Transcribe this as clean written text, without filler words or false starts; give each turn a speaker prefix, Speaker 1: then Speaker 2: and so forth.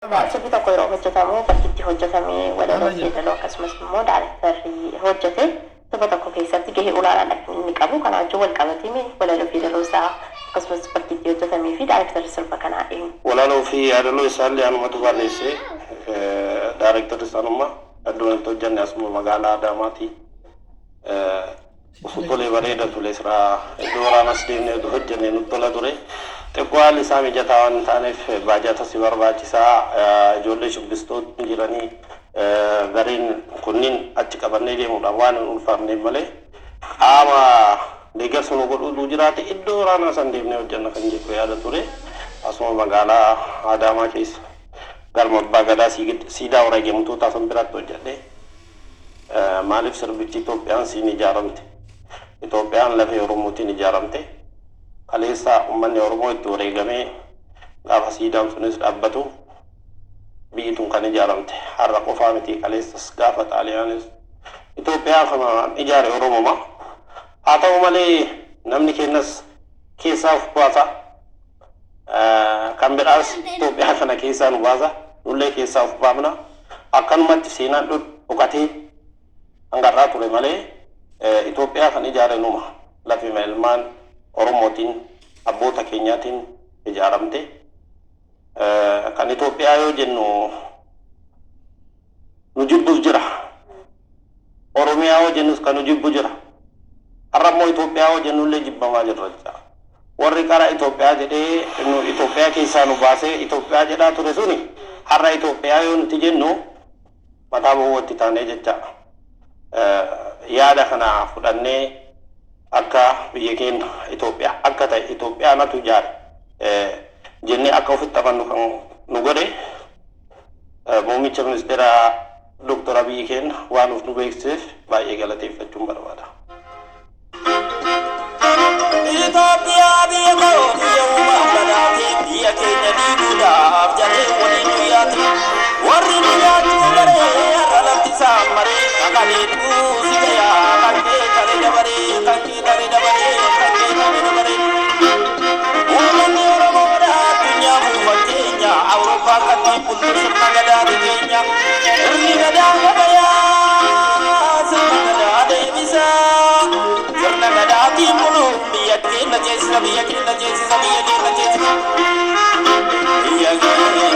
Speaker 1: Subito akka yeroo hojjetamu bakkitti hojjetamee walaloo yeedaloo akkasumas immoo daayirektarrii hojjete saba tokko keessatti gahee olaanaa inni qabu kana wajjin wal qabatee walaloo fi yeedaloo isaa akkasumas bakkitti hojjetamee fi daayirektarrii sirba kanaa eenyu.
Speaker 2: Walaloo fi yeedaloo isaallee anumatu barreesse daayirektarrii sanuma addunyatti hojjenne asuma magaalaa Adaamaati. Ufutolee bareeda ture siraa iddoo waraanas deemnee hojjenne nutti tola ture. Tekwal isaa mijataa waan taaneef baajata si barbaachisaa ijoollee shubbistoota jiranii gariin kunniin achi qabannee deemuudhaan waan hin ulfaafneef malee qaama deeggarsa nu godhuu jiraate iddoo waraanaa san deemnee hojjenna kan jedhu yaada ture. Asuma magaalaa Adaamaa keessa galma abbaa gadaa siidaa wareegamtootaa san biratti hojjedhe. Maaliif sirbichi Itoophiyaan siin ijaaramte? Itoophiyaan lafee Oromootiin ijaaramte. Kaleessa uummanni Oromoo itti wareegamee gaafa siidaan sunis dhaabbatu biyyi tun kan ijaaramte. Har'a qofaa miti kaleessas gaafa Xaaliyaanis Itoophiyaa kana ijaare Oromooma. Haa ta'u malee namni kennas keessaa of baasa. Kan biraas Itoophiyaa kana keessaa nu baasa. Nullee keessaa of baafna. Akkanumatti seenaan dhokatee hangarraa ture malee Itoophiyaa kan ijaare numa lafee ilmaan Oromootiin abboota keenyaatiin ijaaramte. Kan Itoophiyaa yoo jennu nu jibbuuf jira. Oromiyaa yoo jennus kan nu jibbu jira. Har'a immoo Itoophiyaa yoo jennullee jibbamaa jirra. Warri karaa Itoophiyaa jedhee Itoophiyaa keessaa nu baasee Itoophiyaa jedhaa ture suni har'a Itoophiyaa yoo nuti jennu mataa bowwatti taanee jecha yaada kana fudhannee akka biyya keenya Itoophiyaa akka ta'e Itoophiyaanatu ijaare jennee akka ofitti amannu kan nu godhe muummicha ministeera Dr. Abiy keenya waan nu beeksiseef baay'ee galateeffachuun barbaada.
Speaker 3: Itoophiyaa biyya koo biyya uumamaa biyya keenya diiguudhaaf jaree waliin guyyaati warri guyyaachuu garee har'a lafti isaa maree kakaleetuu si gayaa kan kee kale dabaree kan kee kale dabaree kan kee kale dabaree uummanni Oromoodha addunyaa buufatteenya Awurooppaa kanneen bultu sirna gadaa keenya sirni gadaa gabayaa sirna gadaa deebisaa sirna gadaatiin bulu biyya keenya jeesisa biyya keenya jeesisa biyya keenya jeesisa biyya keenya